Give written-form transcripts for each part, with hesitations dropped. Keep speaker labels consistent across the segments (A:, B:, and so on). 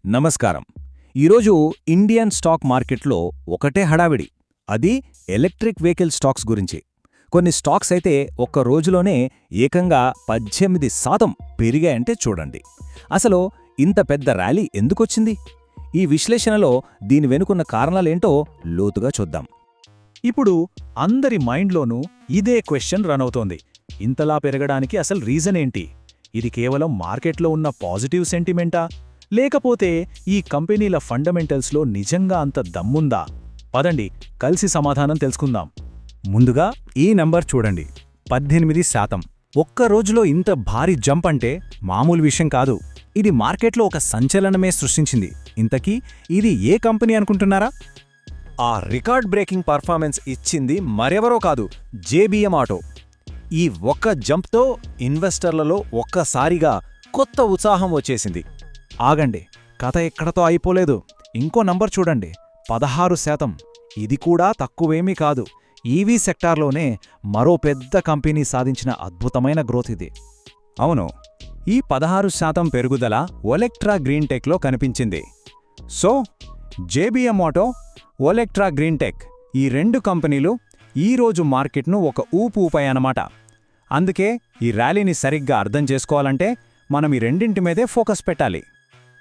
A: నమస్కారం. ఈరోజు Indian stock మార్కెట్లో ఒకటే హడావిడి. అది ఎలక్ట్రిక్ వెహికల్ స్టాక్స్ గురించి. కొన్ని స్టాక్స్ అయితే ఒక్క రోజులోనే ఏకంగా 18% పెరిగాయంటే చూడండి. అసలు ఇంత పెద్ద ర్యాలీ ఎందుకొచ్చింది? ఈ విశ్లేషణలో దీని వెనుకున్న కారణాలేంటో లోతుగా చూద్దాం.
B: ఇప్పుడు అందరి మైండ్లోనూ ఇదే క్వశ్చన్ రన్ అవుతోంది. ఇంతలా పెరగడానికి అసలు రీజన్ ఏంటి? ఇది కేవలం మార్కెట్లో ఉన్న పాజిటివ్ సెంటిమెంటా, లేకపోతే ఈ కంపెనీల ఫండమెంటల్స్లో నిజంగా అంత దమ్ముందా? పదండి, కలిసి సమాధానం తెలుసుకుందాం.
C: ముందుగా ఈ నంబర్ చూడండి, 18%. ఒక్క రోజులో ఇంత భారీ జంప్ అంటే మామూలు విషయం కాదు. ఇది మార్కెట్లో ఒక సంచలనమే సృష్టించింది. ఇంతకీ ఇది ఏ కంపెనీ అనుకుంటున్నారా?
A: ఆ రికార్డ్ బ్రేకింగ్ పర్ఫార్మెన్స్ ఇచ్చింది మరెవరో కాదు, జేబీఎం ఆటో. ఈ ఒక్క జంప్తో ఇన్వెస్టర్లలో ఒక్కసారిగా కొత్త ఉత్సాహం వచ్చేసింది.
C: ఆగండి, కథ ఎక్కడతో అయిపోలేదు. ఇంకో నంబర్ చూడండి, 16%. ఇది కూడా తక్కువేమీ కాదు. ఈవీ సెక్టార్లోనే మరో పెద్ద కంపెనీ సాధించిన అద్భుతమైన గ్రోత్ ఇది. అవును, ఈ 16% పెరుగుదల ఒలెక్ట్రా గ్రీన్టెక్లో కనిపించింది. So JBM auto, Olectra Greentech ఈ రెండు కంపెనీలు ఈరోజు మార్కెట్ను ఒక ఊపాయన్నమాట. అందుకే ఈ ర్యాలీని సరిగ్గా అర్థం చేసుకోవాలంటే మనం ఈ రెండింటి మీదే ఫోకస్ పెట్టాలి.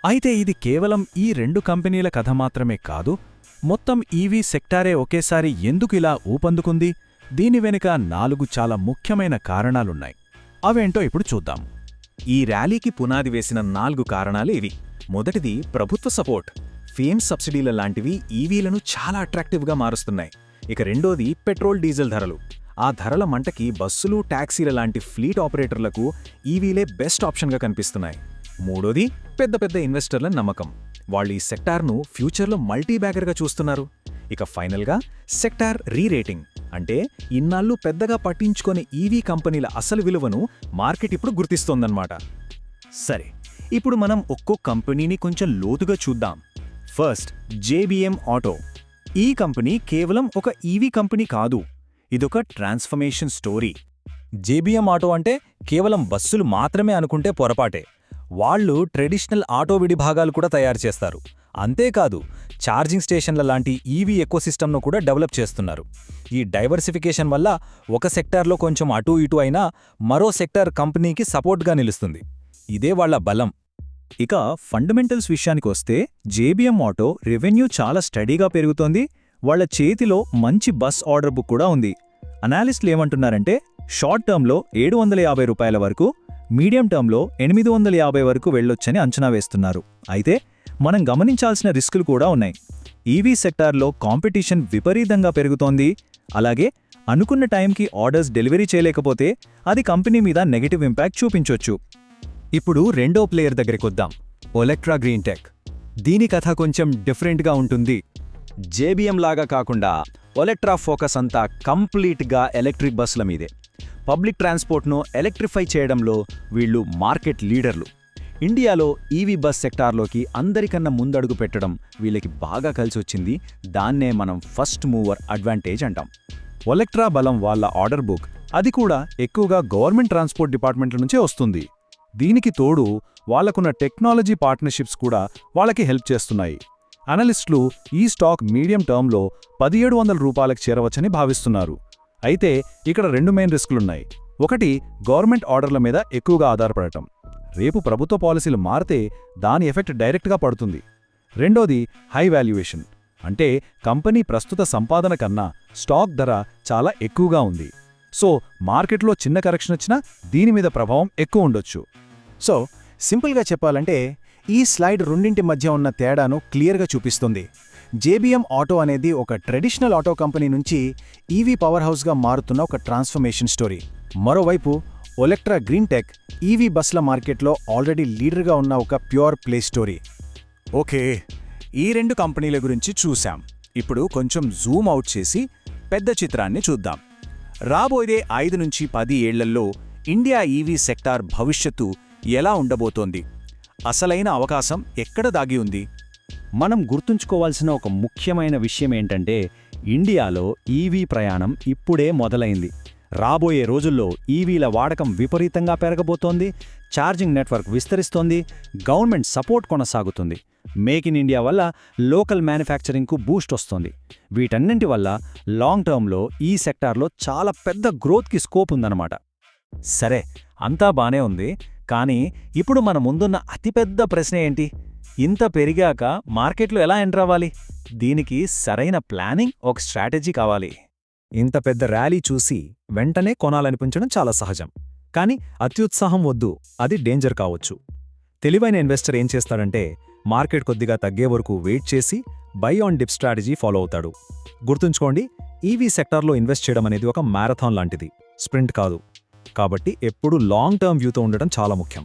C: అయితే ఇది కేవలం ఈ రెండు కంపెనీల కథ మాత్రమే కాదు. మొత్తం ఈవీ సెక్టారే ఒకేసారి ఎందుకు ఇలా ఊపందుకుంది? దీని వెనుక 4 చాలా ముఖ్యమైన కారణాలున్నాయి. అవేంటో ఇప్పుడు చూద్దాం.
B: ఈ ర్యాలీకి పునాది వేసిన 4 కారణాలు ఇవి. మొదటిది ప్రభుత్వ సపోర్ట్. ఫేమ్ సబ్సిడీల లాంటివి ఈవీలను చాలా అట్రాక్టివ్గా మారుస్తున్నాయి. ఇక రెండోది పెట్రోల్ డీజిల్ ధరలు. ఆ ధరల మంటకి బస్సులు, టాక్సీల లాంటి ఫ్లీట్ ఆపరేటర్లకు ఈవీలే బెస్ట్ ఆప్షన్గా కనిపిస్తున్నాయి. మూడోది పెద్ద పెద్ద ఇన్వెస్టర్ల నమ్మకం. వాళ్ళు ఈ సెక్టార్ను ఫ్యూచర్లో మల్టీబ్యాగర్గా చూస్తున్నారు. ఇక ఫైనల్గా సెక్టార్ రీరేటింగ్. అంటే ఇన్నాళ్ళు పెద్దగా పట్టించుకొని ఈవీ కంపెనీల అసలు విలువను మార్కెట్ ఇప్పుడు గుర్తిస్తోందన్నమాట.
C: సరే, ఇప్పుడు మనం ఒక్కో కంపెనీని కొంచెం లోతుగా చూద్దాం. First, JBM auto. ఈ కంపెనీ కేవలం ఒక ఈవీ కంపెనీ కాదు, ఇదొక ట్రాన్స్ఫర్మేషన్ స్టోరీ.
A: జేబీఎం ఆటో అంటే కేవలం బస్సులు మాత్రమే అనుకుంటే పొరపాటే. వాళ్ళు ట్రెడిషనల్ ఆటో విడిభాగాలు కూడా తయారు చేస్తారు. అంతేకాదు, ఛార్జింగ్ స్టేషన్ల లాంటి ఈవీ ఎకోసిస్టమ్ను కూడా డెవలప్ చేస్తున్నారు. ఈ డైవర్సిఫికేషన్ వల్ల ఒక సెక్టార్లో కొంచెం అటూ ఇటూ అయినా మరో సెక్టార్ కంపెనీకి సపోర్ట్గా నిలుస్తుంది. ఇదే వాళ్ల బలం.
C: ఇక ఫండమెంటల్స్ విషయానికొస్తే జేబీఎం ఆటో రెవెన్యూ చాలా స్టడీగా పెరుగుతోంది. వాళ్ల చేతిలో మంచి బస్ ఆర్డర్ బుక్ కూడా ఉంది. అనాలిస్టులు ఏమంటున్నారంటే షార్ట్ టర్మ్లో ₹750 వరకు, మీడియం టర్మ్లో 850 వరకు వెళ్ళొచ్చని అంచనా వేస్తున్నారు. అయితే మనం గమనించాల్సిన రిస్కులు కూడా ఉన్నాయి. ఈవీ సెక్టార్లో కాంపిటీషన్ విపరీతంగా పెరుగుతోంది. అలాగే అనుకున్న టైంకి ఆర్డర్స్ డెలివరీ చేయలేకపోతే అది కంపెనీ మీద నెగటివ్ ఇంపాక్ట్ చూపించొచ్చు.
B: ఇప్పుడు రెండో ప్లేయర్ దగ్గరికొద్దాం, ఒలెక్ట్రా గ్రీన్టెక్. దీని కథ కొంచెం డిఫరెంట్గా ఉంటుంది.
A: జేబీఎం లాగా కాకుండా ఒలెక్ట్రా ఫోకస్ అంతా కంప్లీట్గా ఎలక్ట్రిక్ బస్సుల మీదే. పబ్లిక్ ట్రాన్స్పోర్ట్ను ఎలక్ట్రిఫై చేయడంలో వీళ్లు మార్కెట్ లీడర్లు. ఇండియాలో ఈవీ బస్ సెక్టార్లోకి అందరికన్నా ముందడుగు పెట్టడం వీళ్ళకి బాగా కలిసొచ్చింది. దాన్నే మనం ఫస్ట్ మూవర్ అడ్వాంటేజ్ అంటాం.
C: ఒలెక్ట్రా బలం వాళ్ళ ఆర్డర్ బుక్. అది కూడా ఎక్కువగా గవర్నమెంట్ ట్రాన్స్పోర్ట్ డిపార్ట్మెంట్ల నుంచే వస్తుంది. దీనికి తోడు వాళ్లకున్న టెక్నాలజీ పార్ట్నర్షిప్స్ కూడా వాళ్ళకి హెల్ప్ చేస్తున్నాయి. అనలిస్టులు ఈ స్టాక్ మీడియం టర్మ్లో ₹1700 చేరవచ్చని భావిస్తున్నారు. అయితే ఇక్కడ 2 మెయిన్ రిస్కులున్నాయి. ఒకటి, గవర్నమెంట్ ఆర్డర్ల మీద ఎక్కువగా ఆధారపడటం. రేపు ప్రభుత్వ పాలసీలు మారితే దాని ఎఫెక్ట్ డైరెక్ట్గా పడుతుంది. రెండోది, హై వాల్యుయేషన్. అంటే కంపెనీ ప్రస్తుత సంపాదన కన్నా స్టాక్ ధర చాలా ఎక్కువగా ఉంది. సో మార్కెట్లో చిన్న కరెక్షన్ వచ్చినా దీని మీద ప్రభావం ఎక్కువ ఉండొచ్చు.
B: సో సింపుల్గా చెప్పాలంటే ఈ స్లైడ్ రెండింటి మధ్య ఉన్న తేడాను క్లియర్గా చూపిస్తుంది. జేబీఎం ఆటో అనేది ఒక ట్రెడిషనల్ ఆటో కంపెనీ నుంచి ఈవీ పవర్ హౌస్గా మారుతున్న ఒక ట్రాన్స్ఫర్మేషన్ స్టోరీ. మరోవైపు ఒలెక్ట్రా గ్రీన్టెక్ ఈవీ బస్ల మార్కెట్లో ఆల్రెడీ లీడర్గా ఉన్న ఒక ప్యూర్ ప్లే స్టోరీ.
C: ఓకే, ఈ రెండు కంపెనీల గురించి చూశాం. ఇప్పుడు కొంచెం జూమ్ అవుట్ చేసి పెద్ద చిత్రాన్ని చూద్దాం. రాబోయే 5 నుంచి 10 ఏళ్లలో ఇండియా ఈవీ సెక్టార్ భవిష్యత్తు ఎలా ఉండబోతోంది? అసలైన అవకాశం ఎక్కడ దాగి ఉంది?
D: మనం గుర్తుంచుకోవాల్సిన ఒక ముఖ్యమైన విషయమేంటంటే ఇండియాలో ఈవీ ప్రయాణం ఇప్పుడే మొదలైంది. రాబోయే రోజుల్లో ఈవీల వాడకం విపరీతంగా పెరగబోతోంది. ఛార్జింగ్ నెట్వర్క్ విస్తరిస్తోంది, గవర్నమెంట్ సపోర్ట్ కొనసాగుతుంది, మేక్ ఇన్ ఇండియా వల్ల లోకల్ మ్యానుఫ్యాక్చరింగ్కు బూస్ట్ వస్తోంది. వీటన్నింటి వల్ల లాంగ్ టర్మ్లో ఈ సెక్టార్లో చాలా పెద్ద గ్రోత్కి స్కోప్ ఉందన్నమాట.
C: సరే, అంతా బానే ఉంది. కానీ ఇప్పుడు మన ముందున్న అతిపెద్ద ప్రశ్న ఏంటి? ఇంత పెరిగాక మార్కెట్లో ఎలా ఎంటర్ అవ్వాలి? దీనికి సరైన ప్లానింగ్, ఒక స్ట్రాటజీ కావాలి.
A: ఇంత పెద్ద ర్యాలీ చూసి వెంటనే కొనాలనిపించడం చాలా సహజం. కానీ అత్యుత్సాహం వద్దు, అది డేంజర్ కావచ్చు. తెలివైన ఇన్వెస్టర్ ఏం చేస్తాడంటే మార్కెట్ కొద్దిగా తగ్గే వరకు వెయిట్ చేసి by on dip strategy follow అవుతాడు. గుర్తుంచుకోండి, ఈవీ సెక్టార్లో ఇన్వెస్ట్ చేయడం అనేది ఒక మ్యారథాన్ లాంటిది, స్ప్రింట్ కాదు. కాబట్టి ఎప్పుడూ లాంగ్ టర్మ్ వ్యూతో ఉండడం చాలా ముఖ్యం.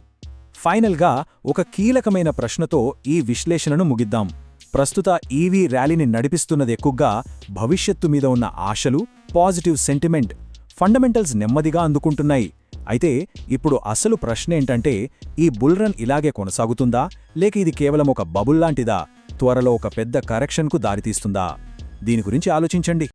A: ఫైనల్గా ఒక కీలకమైన ప్రశ్నతో ఈ విశ్లేషణను ముగిద్దాం. ప్రస్తుత ఈవీ ర్యాలీని నడిపిస్తున్నది ఎక్కువగా భవిష్యత్తు మీద ఉన్న ఆశలు, పాజిటివ్ సెంటిమెంట్, ఫండమెంటల్స్ నెమ్మదిగా అందుకుంటున్నాయి. అయితే ఇప్పుడు అసలు ప్రశ్నేంటంటే, ఈ బుల్ రన్ ఇలాగే కొనసాగుతుందా, లేక ఇది కేవలం ఒక బబుల్ లాంటిదా, త్వరలో ఒక పెద్ద కరెక్షన్కు దారితీస్తుందా? దీని గురించి ఆలోచించండి.